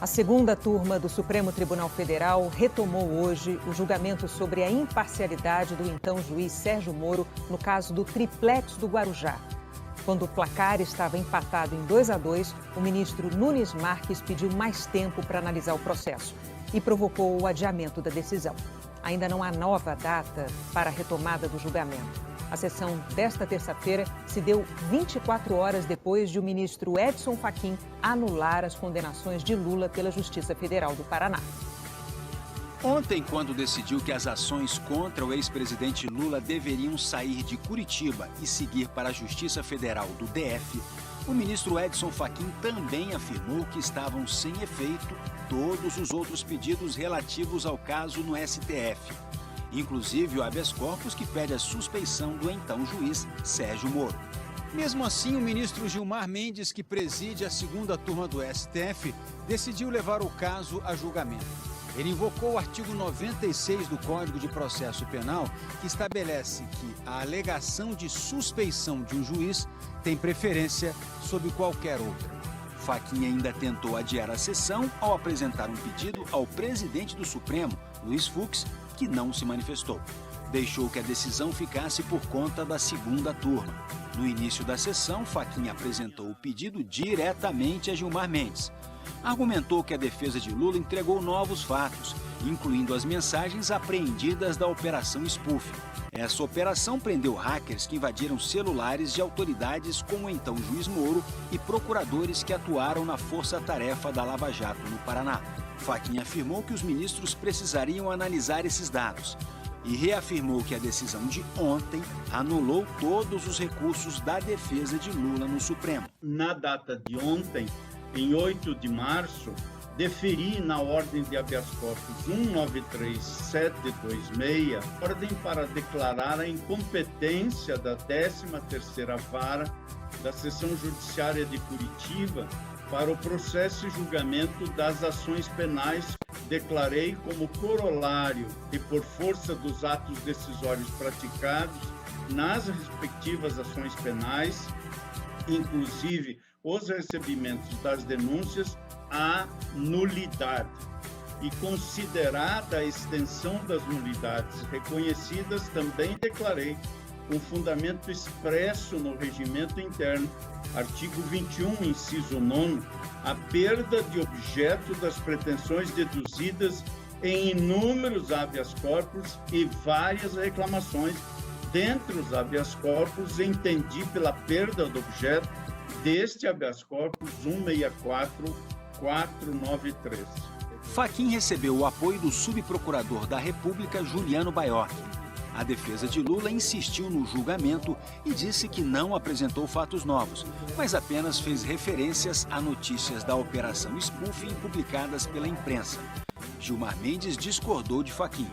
A segunda turma do Supremo Tribunal Federal retomou hoje o julgamento sobre a imparcialidade do então juiz Sérgio Moro no caso do triplex do Guarujá. Quando o placar estava empatado em 2-2, o ministro Nunes Marques pediu mais tempo para analisar o processo e provocou o adiamento da decisão. Ainda não há nova data para a retomada do julgamento. A sessão desta terça-feira se deu 24 horas depois de o ministro Edson Fachin anular as condenações de Lula pela Justiça Federal do Paraná. Ontem, quando decidiu que as ações contra o ex-presidente Lula deveriam sair de Curitiba e seguir para a Justiça Federal do DF, o ministro Edson Fachin também afirmou que estavam sem efeito todos os outros pedidos relativos ao caso no STF. Inclusive o habeas corpus que pede a suspeição do então juiz Sérgio Moro. Mesmo assim, o ministro Gilmar Mendes, que preside a segunda turma do STF, decidiu levar o caso a julgamento. Ele invocou o artigo 96 do Código de Processo Penal, que estabelece que a alegação de suspeição de um juiz tem preferência sobre qualquer outra. Fachin ainda tentou adiar a sessão ao apresentar um pedido ao presidente do Supremo, Luiz Fux, que não se manifestou. Deixou que a decisão ficasse por conta da segunda turma. No início da sessão, Fachin apresentou o pedido diretamente a Gilmar Mendes. Argumentou que a defesa de Lula entregou novos fatos, incluindo as mensagens apreendidas da Operação Spoofing. Essa operação prendeu hackers que invadiram celulares de autoridades como o então juiz Moro e procuradores que atuaram na força-tarefa da Lava Jato no Paraná. Fachin afirmou que os ministros precisariam analisar esses dados e reafirmou que a decisão de ontem anulou todos os recursos da defesa de Lula no Supremo. Na data de ontem, em 8 de março, deferi na ordem de habeas corpus 193726, ordem para declarar a incompetência da 13ª Vara da Seção Judiciária de Curitiba para o processo e julgamento das ações penais. Declarei como corolário e por força dos atos decisórios praticados nas respectivas ações penais, inclusive os recebimentos das denúncias, a nulidade. E considerada a extensão das nulidades reconhecidas, também declarei com fundamento expresso no regimento interno, artigo 21, inciso 9, a perda de objeto das pretensões deduzidas em inúmeros habeas corpus e várias reclamações. Dentre os habeas corpus, entendi pela perda do objeto deste habeas corpus 164493. Fachin recebeu o apoio do subprocurador da República, Juliano Baiocchi. A defesa de Lula insistiu no julgamento e disse que não apresentou fatos novos, mas apenas fez referências a notícias da Operação Spoofing publicadas pela imprensa. Gilmar Mendes discordou de Fachin.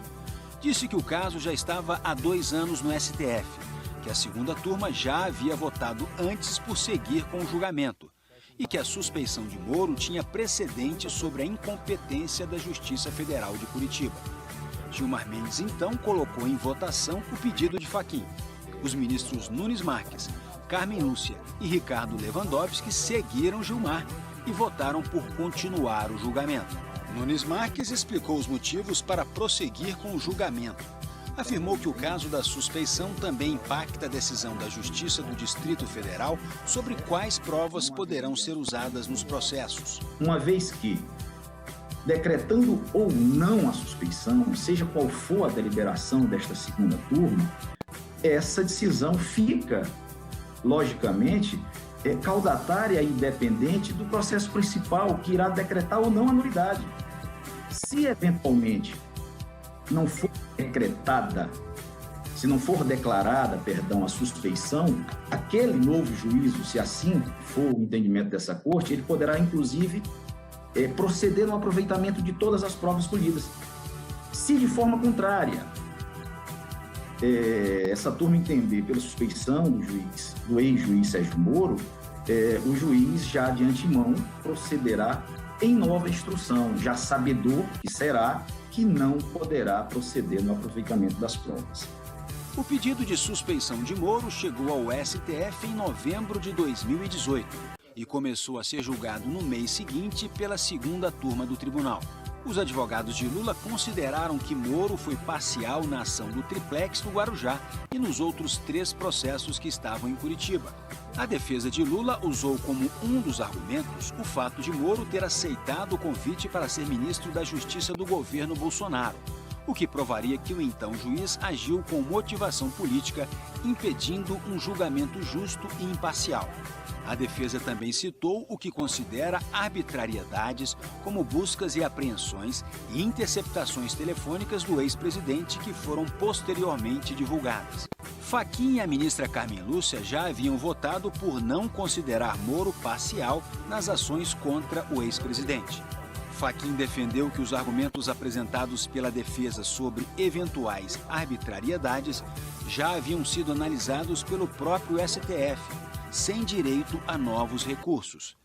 Disse que o caso já estava há 2 anos no STF, que a segunda turma já havia votado antes por seguir com o julgamento e que a suspeição de Moro tinha precedente sobre a incompetência da Justiça Federal de Curitiba. Gilmar Mendes, então, colocou em votação o pedido de Fachin. Os ministros Nunes Marques, Carmen Lúcia e Ricardo Lewandowski seguiram Gilmar e votaram por continuar o julgamento. Nunes Marques explicou os motivos para prosseguir com o julgamento. Afirmou que o caso da suspeição também impacta a decisão da Justiça do Distrito Federal sobre quais provas poderão ser usadas nos processos. Uma vez que, decretando ou não a suspeição, seja qual for a deliberação desta segunda turma, essa decisão fica, logicamente, caudatária e independente do processo principal, que irá decretar ou não a nulidade. Se eventualmente não for decretada, se não for declarada, a suspeição, aquele novo juízo, se assim for o entendimento dessa corte, ele poderá, inclusive, proceder no aproveitamento de todas as provas colhidas. Se de forma contrária, essa turma entender pela suspeição do ex-juiz Sérgio Moro, o juiz já de antemão procederá em nova instrução, já sabedor que será que não poderá proceder no aproveitamento das provas. O pedido de suspeição de Moro chegou ao STF em novembro de 2018. e começou a ser julgado no mês seguinte pela segunda turma do tribunal. Os advogados de Lula consideraram que Moro foi parcial na ação do triplex do Guarujá e nos outros 3 processos que estavam em Curitiba. A defesa de Lula usou como um dos argumentos o fato de Moro ter aceitado o convite para ser ministro da Justiça do governo Bolsonaro, o que provaria que o então juiz agiu com motivação política, impedindo um julgamento justo e imparcial. A defesa também citou o que considera arbitrariedades, como buscas e apreensões e interceptações telefônicas do ex-presidente que foram posteriormente divulgadas. Fachin e a ministra Carmen Lúcia já haviam votado por não considerar Moro parcial nas ações contra o ex-presidente. Fachin defendeu que os argumentos apresentados pela defesa sobre eventuais arbitrariedades já haviam sido analisados pelo próprio STF, sem direito a novos recursos.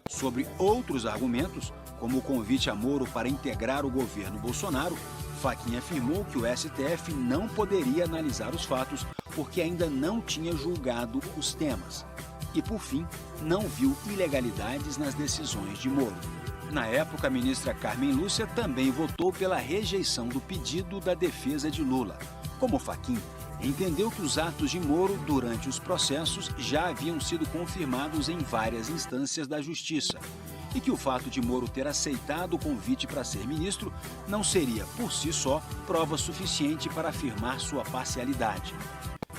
Sobre outros argumentos, como o convite a Moro para integrar o governo Bolsonaro, Fachin afirmou que o STF não poderia analisar os fatos porque ainda não tinha julgado os temas. E, por fim, não viu ilegalidades nas decisões de Moro. Na época, a ministra Carmen Lúcia também votou pela rejeição do pedido da defesa de Lula. Como Fachin, entendeu que os atos de Moro durante os processos já haviam sido confirmados em várias instâncias da Justiça e que o fato de Moro ter aceitado o convite para ser ministro não seria, por si só, prova suficiente para afirmar sua parcialidade.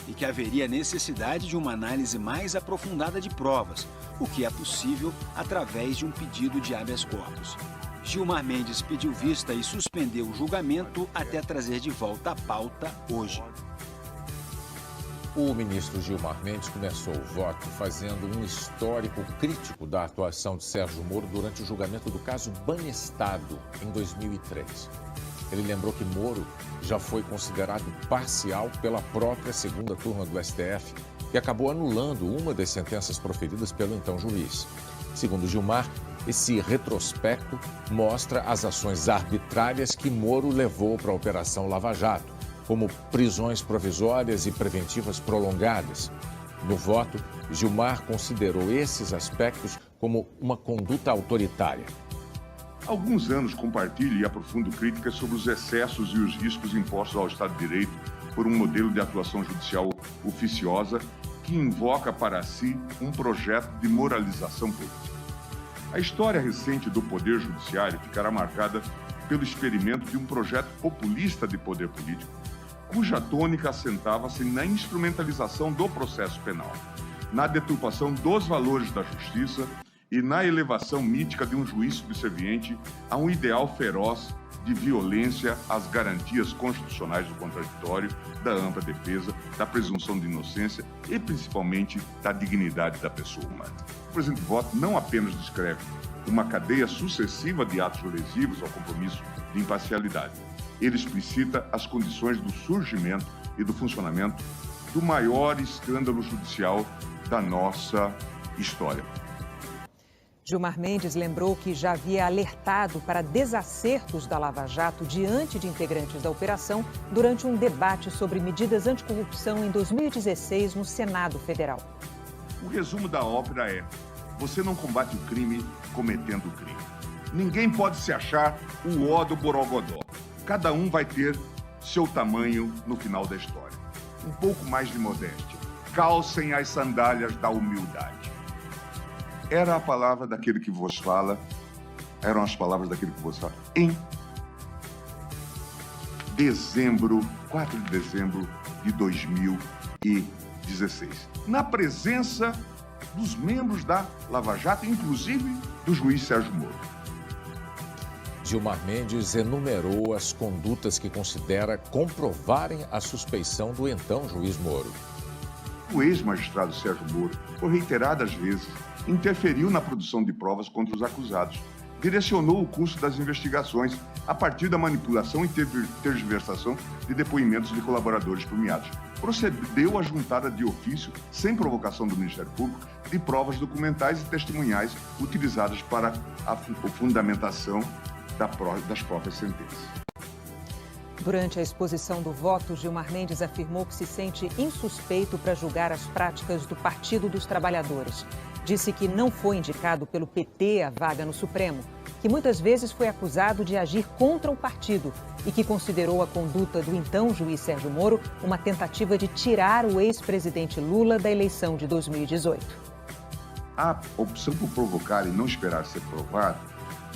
E que haveria necessidade de uma análise mais aprofundada de provas, o que é possível através de um pedido de habeas corpus. Gilmar Mendes pediu vista e suspendeu o julgamento até trazer de volta a pauta hoje. O ministro Gilmar Mendes começou o voto fazendo um histórico crítico da atuação de Sérgio Moro durante o julgamento do caso Banestado, em 2003. Ele lembrou que Moro já foi considerado parcial pela própria segunda turma do STF, que acabou anulando uma das sentenças proferidas pelo então juiz. Segundo Gilmar, esse retrospecto mostra as ações arbitrárias que Moro levou para a Operação Lava Jato, como prisões provisórias e preventivas prolongadas. No voto, Gilmar considerou esses aspectos como uma conduta autoritária. Há alguns anos compartilho e aprofundo críticas sobre os excessos e os riscos impostos ao Estado de Direito por um modelo de atuação judicial oficiosa que invoca para si um projeto de moralização política. A história recente do Poder Judiciário ficará marcada pelo experimento de um projeto populista de poder político, cuja tônica assentava-se na instrumentalização do processo penal, na deturpação dos valores da justiça e na elevação mítica de um juiz subserviente a um ideal feroz de violência às garantias constitucionais do contraditório, da ampla defesa, da presunção de inocência e, principalmente, da dignidade da pessoa humana. O presente voto não apenas descreve uma cadeia sucessiva de atos lesivos ao compromisso de imparcialidade. Ele explicita as condições do surgimento e do funcionamento do maior escândalo judicial da nossa história. Gilmar Mendes lembrou que já havia alertado para desacertos da Lava Jato diante de integrantes da operação durante um debate sobre medidas anticorrupção em 2016 no Senado Federal. O resumo da ópera é: você não combate o crime cometendo o crime. Ninguém pode se achar o ó do borogodó. Cada um vai ter seu tamanho no final da história. Um pouco mais de modéstia. Calcem as sandálias da humildade. Era a palavra daquele que vos fala, eram as palavras daquele que vos fala, em dezembro, 4 de dezembro de 2016. Na presença dos membros da Lava Jato, inclusive do juiz Sérgio Moro. Gilmar Mendes enumerou as condutas que considera comprovarem a suspeição do então juiz Moro. O ex-magistrado Sérgio Moro, por reiteradas vezes, interferiu na produção de provas contra os acusados, direcionou o curso das investigações a partir da manipulação e tergiversação de depoimentos de colaboradores premiados. Procedeu à juntada de ofício, sem provocação do Ministério Público, de provas documentais e testemunhais utilizadas para a fundamentação das próprias sentenças. Durante a exposição do voto, Gilmar Mendes afirmou que se sente insuspeito para julgar as práticas do Partido dos Trabalhadores. disse que não foi indicado pelo PT a vaga no Supremo, que muitas vezes foi acusado de agir contra o partido e que considerou a conduta do então juiz Sérgio Moro uma tentativa de tirar o ex-presidente Lula da eleição de 2018. A opção por provocar e não esperar ser provado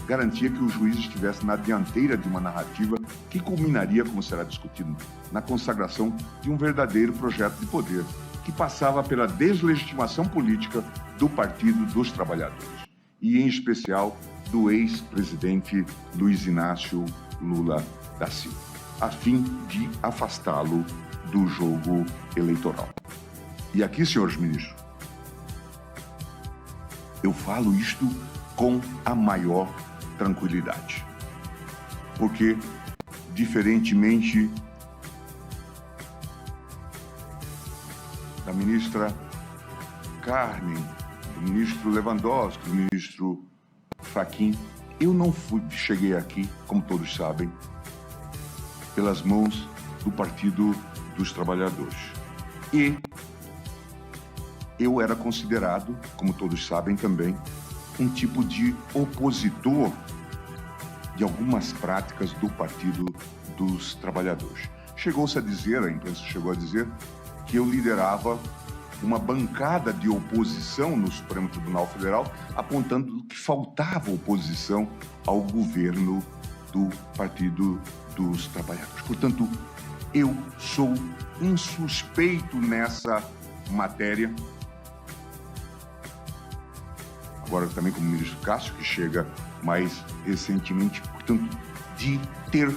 garantia que o juiz estivesse na dianteira de uma narrativa que culminaria, como será discutido, na consagração de um verdadeiro projeto de poder, que passava pela deslegitimação política do Partido dos Trabalhadores, e em especial do ex-presidente Luiz Inácio Lula da Silva, a fim de afastá-lo do jogo eleitoral. E aqui, senhores ministros, eu falo isto com a maior tranquilidade, porque, diferentemente da ministra Carmen, do ministro Lewandowski, do ministro Fachin, eu não cheguei aqui, como todos sabem, pelas mãos do Partido dos Trabalhadores. E eu era considerado, como todos sabem também, um tipo de opositor de algumas práticas do Partido dos Trabalhadores. Chegou-se a dizer, a imprensa chegou a dizer, que eu liderava uma bancada de oposição no Supremo Tribunal Federal, apontando que faltava oposição ao governo do Partido dos Trabalhadores. Portanto, eu sou insuspeito nessa matéria. Agora também como ministro Cássio, que chega mais recentemente, portanto, de ter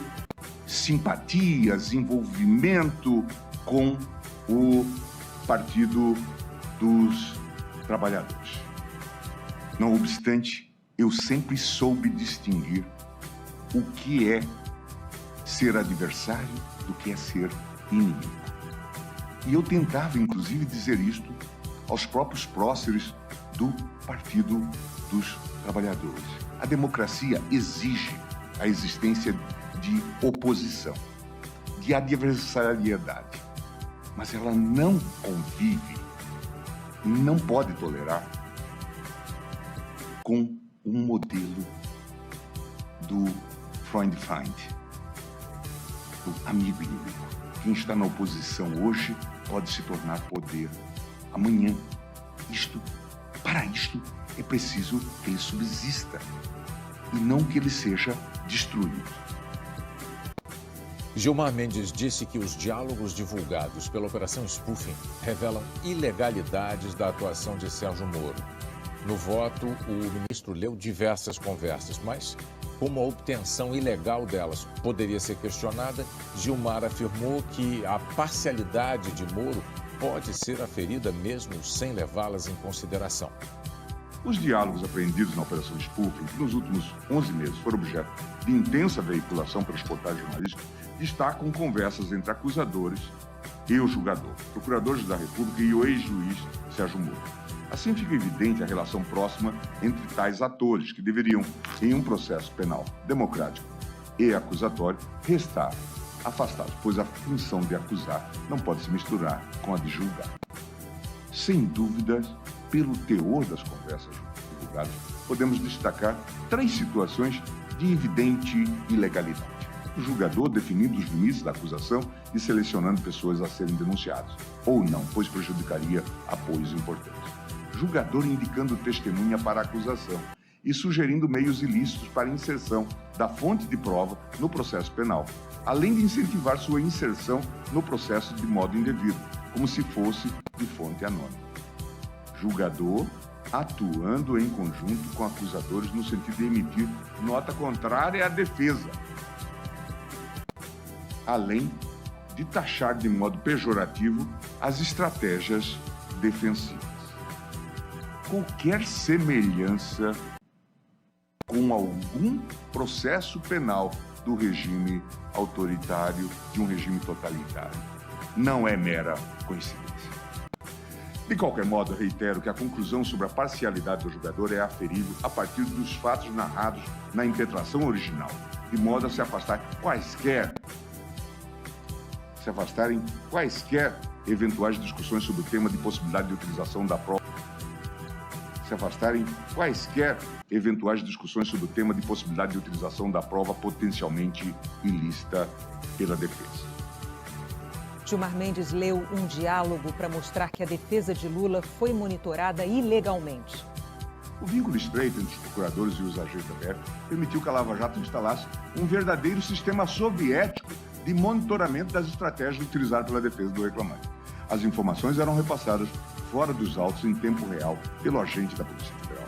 simpatias, envolvimento com o Partido dos Trabalhadores. Não obstante, eu sempre soube distinguir o que é ser adversário do que é ser inimigo. E eu tentava, inclusive, dizer isto aos próprios próceres do Partido dos Trabalhadores. A democracia exige a existência de oposição, de adversariedade, mas ela não convive, não pode tolerar com um modelo do Freund-Feind, do amigo-inimigo. Quem está na oposição hoje pode se tornar poder amanhã. Para isto, é preciso que ele subsista e não que ele seja destruído. Gilmar Mendes disse que os diálogos divulgados pela Operação Spoofing revelam ilegalidades da atuação de Sérgio Moro. No voto, o ministro leu diversas conversas, mas como a obtenção ilegal delas poderia ser questionada, Gilmar afirmou que a parcialidade de Moro pode ser aferida mesmo sem levá-las em consideração. Os diálogos apreendidos na Operação Spoofing, que nos últimos 11 meses foram objeto de intensa veiculação pelos portais jornalísticos, destacam conversas entre acusadores e o julgador, procuradores da República e o ex-juiz Sérgio Moro. Assim fica evidente a relação próxima entre tais atores, que deveriam, em um processo penal democrático e acusatório, restar afastados, pois a função de acusar não pode se misturar com a de julgar. Sem dúvidas, pelo teor das conversas divulgadas, podemos destacar 3 situações de evidente ilegalidade. O julgador definindo os limites da acusação e selecionando pessoas a serem denunciadas, ou não, pois prejudicaria apoios importantes. Julgador indicando testemunha para a acusação e sugerindo meios ilícitos para a inserção da fonte de prova no processo penal, além de incentivar sua inserção no processo de modo indevido, como se fosse de fonte anônima. Julgador atuando em conjunto com acusadores no sentido de emitir nota contrária à defesa, além de taxar de modo pejorativo as estratégias defensivas. Qualquer semelhança com algum processo penal do regime autoritário, de um regime totalitário, não é mera coincidência. De qualquer modo, reitero que a conclusão sobre a parcialidade do julgador é aferível a partir dos fatos narrados na impetração original, de modo a se afastarem quaisquer eventuais discussões sobre o tema de possibilidade de utilização da prova. se afastarem quaisquer eventuais discussões sobre o tema de possibilidade de utilização da prova potencialmente ilícita pela defesa. Gilmar Mendes leu um diálogo para mostrar que a defesa de Lula foi monitorada ilegalmente. O vínculo estreito entre os procuradores e os agentes da PF permitiu que a Lava Jato instalasse um verdadeiro sistema soviético de monitoramento das estratégias utilizadas pela defesa do reclamante. As informações eram repassadas fora dos autos em tempo real pelo agente da Polícia Federal.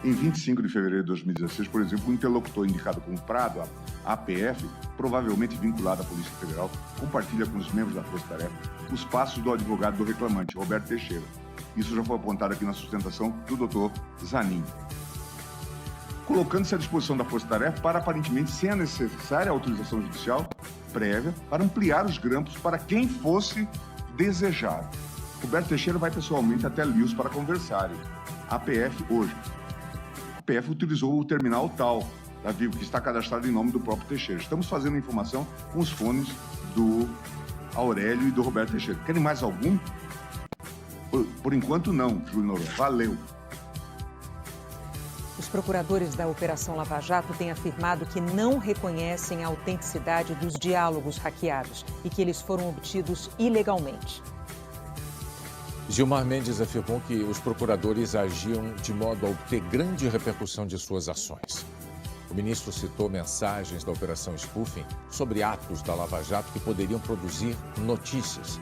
Em 25 de fevereiro de 2016, por exemplo, um interlocutor indicado como Prado, a APF, provavelmente vinculado à Polícia Federal, compartilha com os membros da Força Tarefa os passos do advogado do reclamante, Roberto Teixeira. Isso já foi apontado aqui na sustentação do Dr. Zanin. Colocando-se à disposição da Força Tarefa para, aparentemente, sem a necessária autorização judicial prévia, para ampliar os grampos para quem fosse desejado. Roberto Teixeira vai pessoalmente até Lewis para conversarem. A APF hoje. A APF utilizou o terminal tal da Vivo, que está cadastrado em nome do próprio Teixeira. Estamos fazendo a informação com os fones do Aurélio e do Roberto Teixeira. Querem mais algum? Por enquanto, não, Júlio Noronha. Valeu. Os procuradores da Operação Lava Jato têm afirmado que não reconhecem a autenticidade dos diálogos hackeados e que eles foram obtidos ilegalmente. Gilmar Mendes afirmou que os procuradores agiam de modo a obter grande repercussão de suas ações. O ministro citou mensagens da Operação Spoofing sobre atos da Lava Jato que poderiam produzir notícias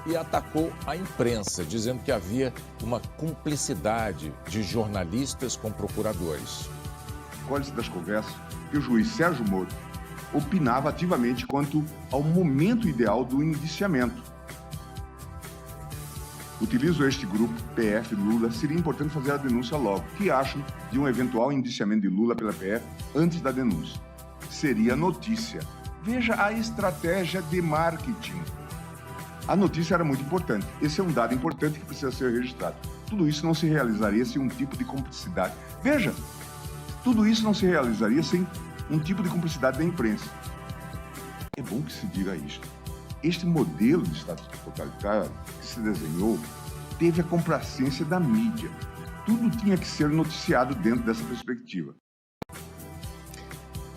e atacou a imprensa, dizendo que havia uma cumplicidade de jornalistas com procuradores. Colhe-se das conversas que o juiz Sérgio Moro opinava ativamente quanto ao momento ideal do indiciamento. Utilizo este grupo, PF Lula, seria importante fazer a denúncia logo. O que acham de um eventual indiciamento de Lula pela PF antes da denúncia? Seria notícia. Veja a estratégia de marketing. A notícia era muito importante. Esse é um dado importante que precisa ser registrado. Tudo isso não se realizaria sem um tipo de cumplicidade. Veja, tudo isso não se realizaria sem um tipo de cumplicidade da imprensa. É bom que se diga isto. Este modelo de Estado totalitário que se desenhou teve a complacência da mídia. Tudo tinha que ser noticiado dentro dessa perspectiva.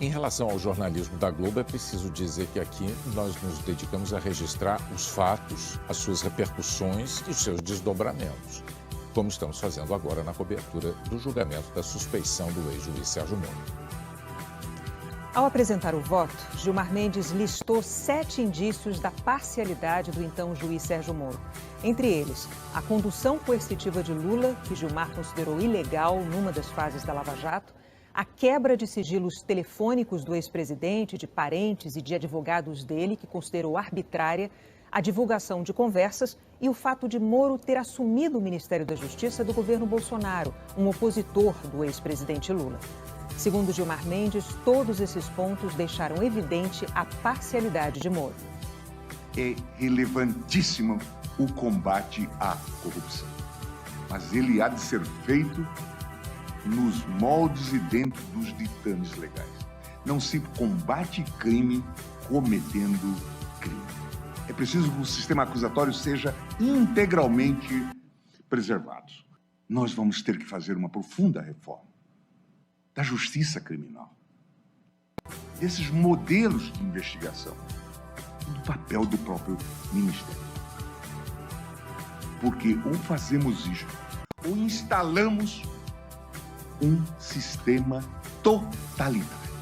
Em relação ao jornalismo da Globo, é preciso dizer que aqui nós nos dedicamos a registrar os fatos, as suas repercussões e os seus desdobramentos, como estamos fazendo agora na cobertura do julgamento da suspeição do ex-juiz Sérgio Moro. Ao apresentar o voto, Gilmar Mendes listou 7 indícios da parcialidade do então juiz Sérgio Moro. Entre eles, a condução coercitiva de Lula, que Gilmar considerou ilegal numa das fases da Lava Jato, a quebra de sigilos telefônicos do ex-presidente, de parentes e de advogados dele, que considerou arbitrária, a divulgação de conversas e o fato de Moro ter assumido o Ministério da Justiça do governo Bolsonaro, um opositor do ex-presidente Lula. Segundo Gilmar Mendes, todos esses pontos deixaram evidente a parcialidade de Moro. É relevantíssimo o combate à corrupção, mas ele há de ser feito nos moldes e dentro dos ditames legais. Não se combate crime cometendo crime. É preciso que o sistema acusatório seja integralmente preservado. Nós vamos ter que fazer uma profunda reforma da justiça criminal, desses modelos de investigação e do papel do próprio Ministério. Porque ou fazemos isto, ou instalamos um sistema totalitário.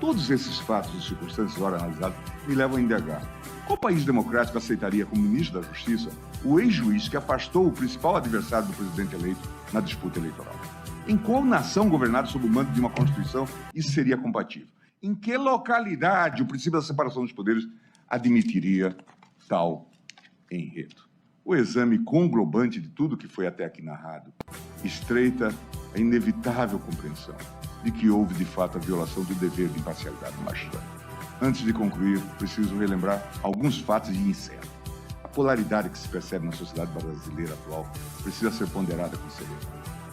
Todos esses fatos e circunstâncias agora analisados me levam a indagar. Qual país democrático aceitaria como ministro da Justiça o ex-juiz que afastou o principal adversário do presidente eleito na disputa eleitoral? Em qual nação governada sob o manto de uma Constituição isso seria compatível? Em que localidade o princípio da separação dos poderes admitiria tal enredo? O exame conglobante de tudo que foi até aqui narrado estreita a inevitável compreensão de que houve, de fato, a violação do dever de imparcialidade do magistrado. Antes de concluir, preciso relembrar alguns fatos e encerro. A polaridade que se percebe na sociedade brasileira atual precisa ser ponderada com seriedade.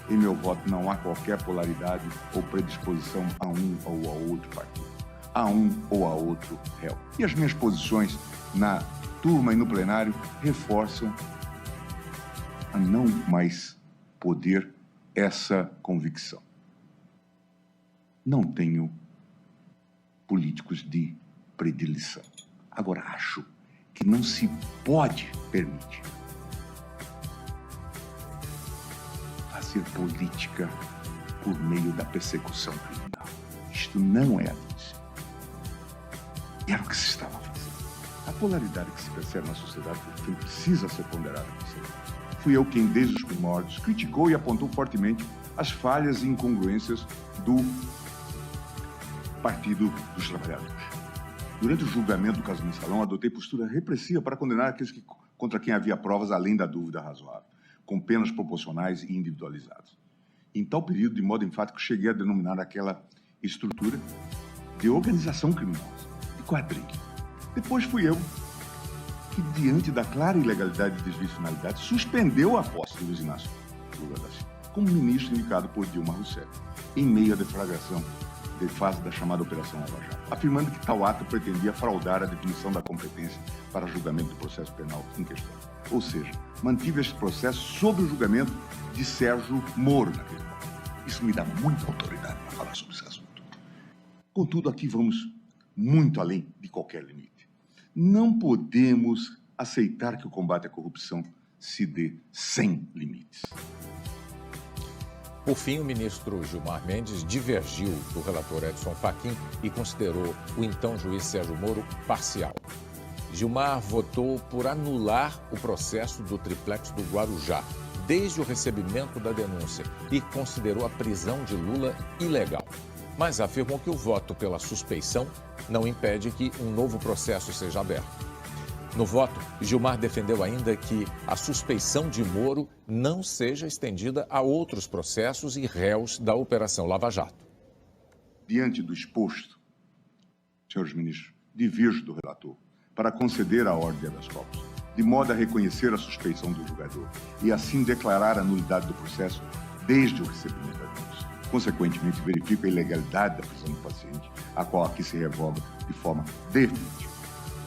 Em meu voto não há qualquer polaridade ou predisposição a um ou a outro partido, a um ou a outro réu. E as minhas posições na turma e no plenário reforçam a não mais poder essa convicção. Não tenho políticos de predileção. Agora, acho que não se pode permitir fazer política por meio da persecução criminal. Isto não é admissível. Era o que se estava fazendo. A polaridade que se percebe na sociedade precisa ser ponderada. Fui eu quem, desde os primórdios, criticou e apontou fortemente as falhas e incongruências do Partido dos Trabalhadores. Durante o julgamento do caso Mensalão, adotei postura repressiva para condenar aqueles contra quem havia provas além da dúvida razoável, com penas proporcionais e individualizadas. Em tal período, de modo enfático, cheguei a denominar aquela estrutura de organização criminosa, de quadrilha. Depois fui eu que, diante da clara ilegalidade de desvio de finalidade, suspendeu a posse de Luiz Inácio Lula da Silva, como ministro indicado por Dilma Rousseff, em meio à deflagração de fase da chamada Operação Lava Jato, afirmando que tal ato pretendia fraudar a definição da competência para julgamento do processo penal em questão. Ou seja, mantive este processo sob o julgamento de Sérgio Moro naquele momento. Isso me dá muita autoridade para falar sobre esse assunto. Contudo, aqui vamos muito além de qualquer limite. Não podemos aceitar que o combate à corrupção se dê sem limites. Por fim, o ministro Gilmar Mendes divergiu do relator Edson Fachin e considerou o então juiz Sérgio Moro parcial. Gilmar votou por anular o processo do triplex do Guarujá, desde o recebimento da denúncia, e considerou a prisão de Lula ilegal. Mas afirmou que o voto pela suspeição não impede que um novo processo seja aberto. No voto, Gilmar defendeu ainda que a suspeição de Moro não seja estendida a outros processos e réus da Operação Lava Jato. Diante do exposto, senhores ministros, diverjo do relator para conceder a ordem de habeas corpus, de modo a reconhecer a suspeição do julgador e assim declarar a nulidade do processo desde o recebimento da denúncia. Consequentemente, verifico a ilegalidade da prisão do paciente, a qual aqui se revoga de forma definitiva.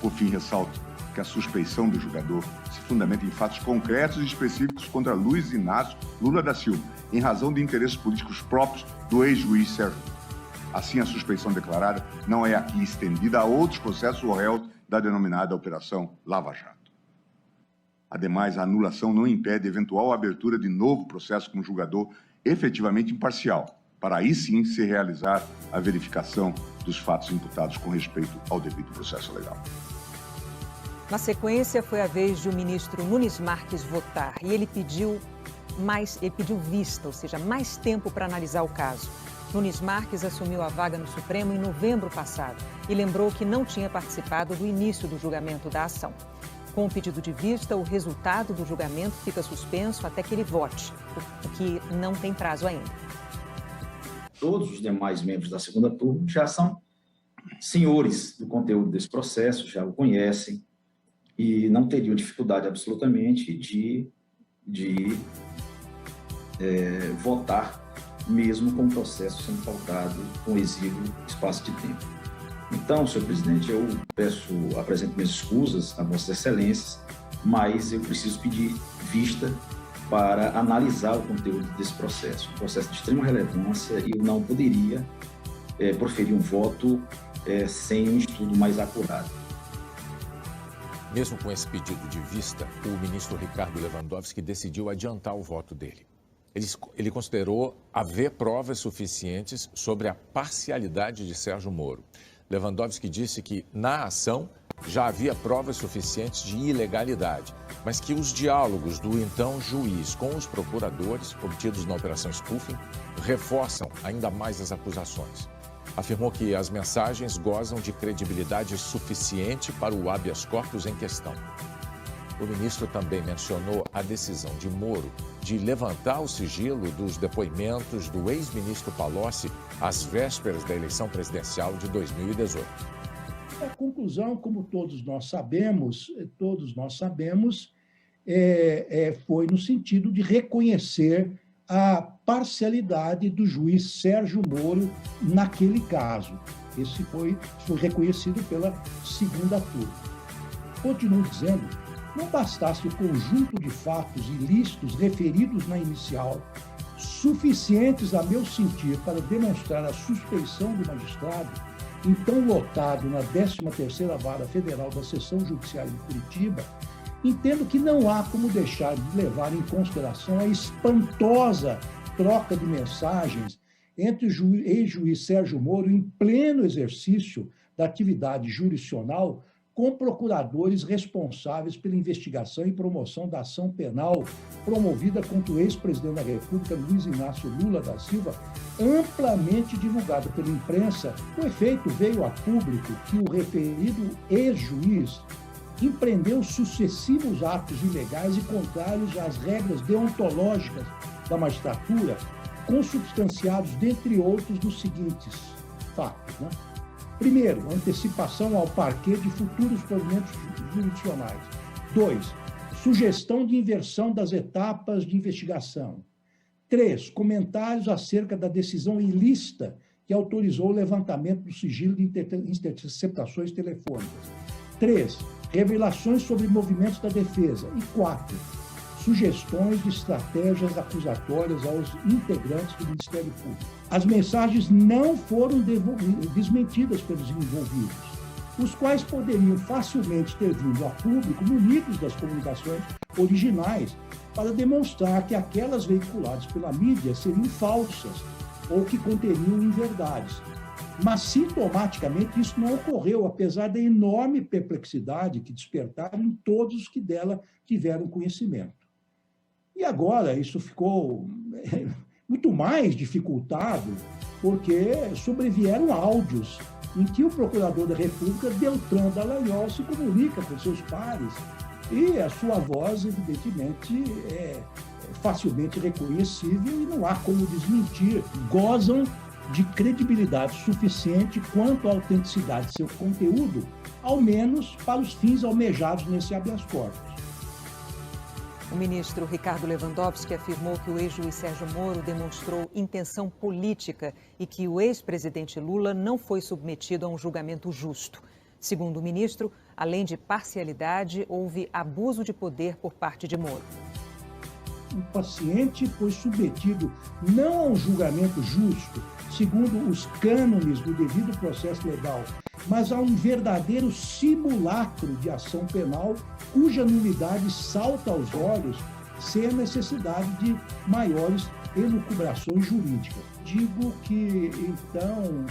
Por fim, ressalto que a suspeição do julgador se fundamenta em fatos concretos e específicos contra Luiz Inácio Lula da Silva, em razão de interesses políticos próprios do ex-juiz Sérgio Moro. Assim, a suspeição declarada não é aqui estendida a outros processos ou réus da denominada Operação Lava Jato. Ademais, a anulação não impede eventual abertura de novo processo com julgador efetivamente imparcial, para aí sim se realizar a verificação dos fatos imputados com respeito ao devido processo legal. Na sequência, foi a vez de o ministro Nunes Marques votar e ele pediu vista, ou seja, mais tempo para analisar o caso. Nunes Marques assumiu a vaga no Supremo em novembro passado e lembrou que não tinha participado do início do julgamento da ação. Com o pedido de vista, o resultado do julgamento fica suspenso até que ele vote, o que não tem prazo ainda. Todos os demais membros da segunda turma já são senhores do conteúdo desse processo, já o conhecem e não teriam dificuldade absolutamente de votar, mesmo com o processo sendo pautado com exíguo espaço de tempo. Então, senhor presidente, eu apresento minhas escusas a vossas excelências, mas eu preciso pedir vista para analisar o conteúdo desse processo. Um processo de extrema relevância e eu não poderia proferir um voto sem um estudo mais acurado. Mesmo com esse pedido de vista, o ministro Ricardo Lewandowski decidiu adiantar o voto dele. Ele considerou haver provas suficientes sobre a parcialidade de Sérgio Moro. Lewandowski disse que, na ação, já havia provas suficientes de ilegalidade, mas que os diálogos do então juiz com os procuradores, obtidos na Operação Spoofing, reforçam ainda mais as acusações. Afirmou que as mensagens gozam de credibilidade suficiente para o habeas corpus em questão. O ministro também mencionou a decisão de Moro de levantar o sigilo dos depoimentos do ex-ministro Palocci às vésperas da eleição presidencial de 2018. A conclusão, como todos nós sabemos, foi no sentido de reconhecer a parcialidade do juiz Sérgio Moro naquele caso. Esse foi reconhecido pela segunda turma. Continuo dizendo, não bastasse o conjunto de fatos ilícitos referidos na inicial, suficientes, a meu sentir, para demonstrar a suspeição do magistrado, então lotado na 13ª Vara Federal da Seção Judiciária de Curitiba, entendo que não há como deixar de levar em consideração a espantosa troca de mensagens entre o ex-juiz Sérgio Moro, em pleno exercício da atividade jurisdicional, com procuradores responsáveis pela investigação e promoção da ação penal promovida contra o ex-presidente da República, Luiz Inácio Lula da Silva, amplamente divulgado pela imprensa. O efeito veio a público que o referido ex-juiz empreendeu sucessivos atos ilegais e contrários às regras deontológicas da magistratura, consubstanciados, dentre outros, nos seguintes fatos, né? Primeiro, antecipação ao parquê de futuros provimentos jurisdicionais. 2, sugestão de inversão das etapas de investigação. 3, comentários acerca da decisão ilícita que autorizou o levantamento do sigilo de interceptações telefônicas. 3, revelações sobre movimentos da defesa. E 4, sugestões de estratégias acusatórias aos integrantes do Ministério Público. As mensagens não foram desmentidas pelos envolvidos, os quais poderiam facilmente ter vindo a público munidos das comunicações originais para demonstrar que aquelas veiculadas pela mídia seriam falsas ou que conteriam inverdades. Mas, sintomaticamente, isso não ocorreu, apesar da enorme perplexidade que despertaram em todos os que dela tiveram conhecimento. E agora isso ficou muito mais dificultado, porque sobrevieram áudios em que o procurador da República, Deltan Dallagnol, se comunica com seus pares e a sua voz, evidentemente, é facilmente reconhecível e não há como desmentir. Gozam de credibilidade suficiente quanto à autenticidade de seu conteúdo, ao menos para os fins almejados nesse habeas corpus. O ministro Ricardo Lewandowski afirmou que o ex-juiz Sérgio Moro demonstrou intenção política e que o ex-presidente Lula não foi submetido a um julgamento justo. Segundo o ministro, além de parcialidade, houve abuso de poder por parte de Moro. O paciente foi submetido não a um julgamento justo, segundo os cânones do devido processo legal, mas a um verdadeiro simulacro de ação penal cuja nulidade salta aos olhos sem a necessidade de maiores elucubrações jurídicas. Digo que, então,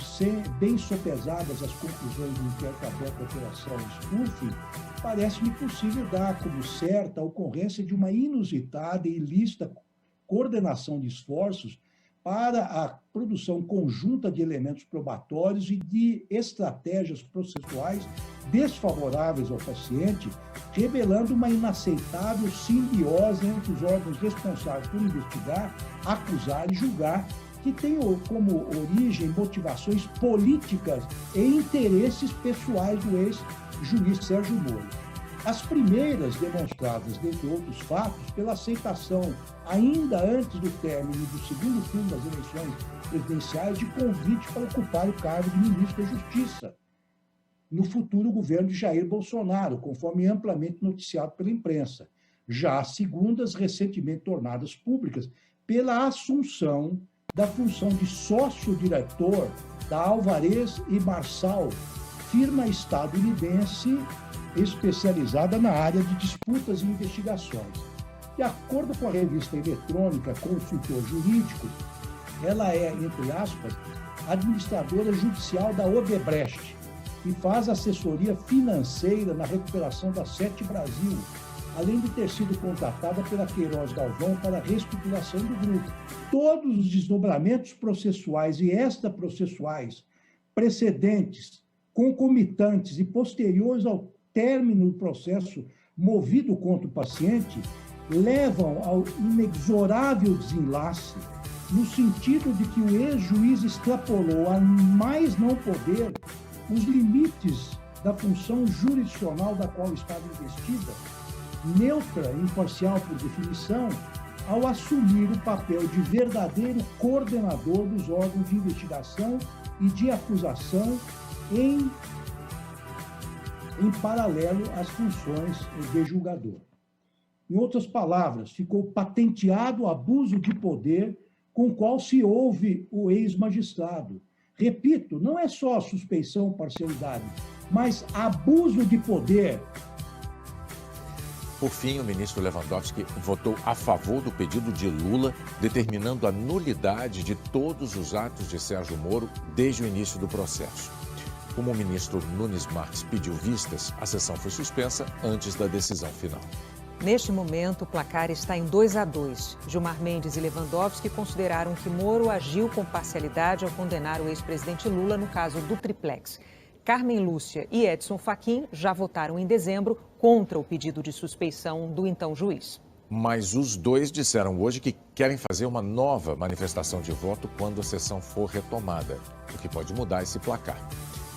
bem sopesadas as conclusões do inquérito aberto da Operação Spoofing, parece-me possível dar como certa a ocorrência de uma inusitada e ilícita coordenação de esforços para a produção conjunta de elementos probatórios e de estratégias processuais desfavoráveis ao paciente, revelando uma inaceitável simbiose entre os órgãos responsáveis por investigar, acusar e julgar, que tem como origem motivações políticas e interesses pessoais do ex-juiz Sérgio Moro. As primeiras demonstradas, dentre outros fatos, pela aceitação, ainda antes do término do segundo turno das eleições presidenciais, de convite para ocupar o cargo de ministro da Justiça no futuro governo de Jair Bolsonaro, conforme amplamente noticiado pela imprensa. Já as segundas, recentemente tornadas públicas, pela assunção da função de sócio-diretor da Alvarez e Marçal, firma estadunidense especializada na área de disputas e investigações. De acordo com a revista eletrônica Consultor Jurídico, ela é, entre aspas, administradora judicial da Odebrecht e faz assessoria financeira na recuperação da Sete Brasil, além de ter sido contratada pela Queiroz Galvão para a reestruturação do grupo. Todos os desdobramentos processuais e extraprocessuais precedentes, concomitantes e posteriores ao término do processo movido contra o paciente levam ao inexorável desenlace, no sentido de que o ex-juiz extrapolou a mais não poder os limites da função jurisdicional da qual estava investida, neutra e imparcial por definição, ao assumir o papel de verdadeiro coordenador dos órgãos de investigação e de acusação em paralelo às funções de julgador. Em outras palavras, ficou patenteado o abuso de poder com o qual se ouve o ex-magistrado. Repito, não é só suspeição ou parcialidade, mas abuso de poder. Por fim, o ministro Lewandowski votou a favor do pedido de Lula, determinando a nulidade de todos os atos de Sérgio Moro desde o início do processo. Como o ministro Nunes Marques pediu vistas, a sessão foi suspensa antes da decisão final. Neste momento, o placar está em 2-2. Gilmar Mendes e Lewandowski consideraram que Moro agiu com parcialidade ao condenar o ex-presidente Lula no caso do triplex. Carmen Lúcia e Edson Fachin já votaram em dezembro contra o pedido de suspeição do então juiz. Mas os dois disseram hoje que querem fazer uma nova manifestação de voto quando a sessão for retomada, o que pode mudar esse placar.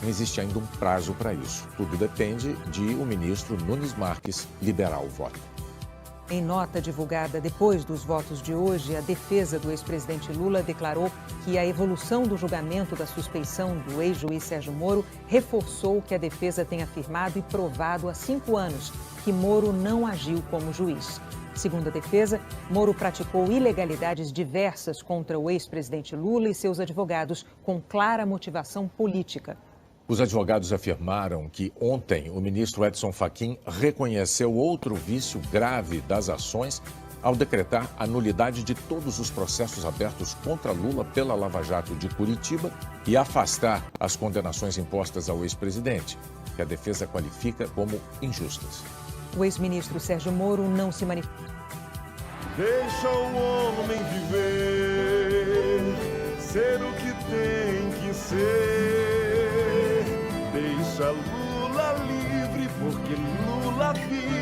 Não existe ainda um prazo para isso. Tudo depende de o ministro Nunes Marques liberar o voto. Em nota divulgada depois dos votos de hoje, a defesa do ex-presidente Lula declarou que a evolução do julgamento da suspeição do ex-juiz Sérgio Moro reforçou o que a defesa tem afirmado e provado há 5 anos, que Moro não agiu como juiz. Segundo a defesa, Moro praticou ilegalidades diversas contra o ex-presidente Lula e seus advogados, com clara motivação política. Os advogados afirmaram que ontem o ministro Edson Fachin reconheceu outro vício grave das ações ao decretar a nulidade de todos os processos abertos contra Lula pela Lava Jato de Curitiba e afastar as condenações impostas ao ex-presidente, que a defesa qualifica como injustas. O ex-ministro Sérgio Moro não se manifestou. Deixa o homem viver, ser o que tem que ser. Deixa Lula livre, porque Lula vive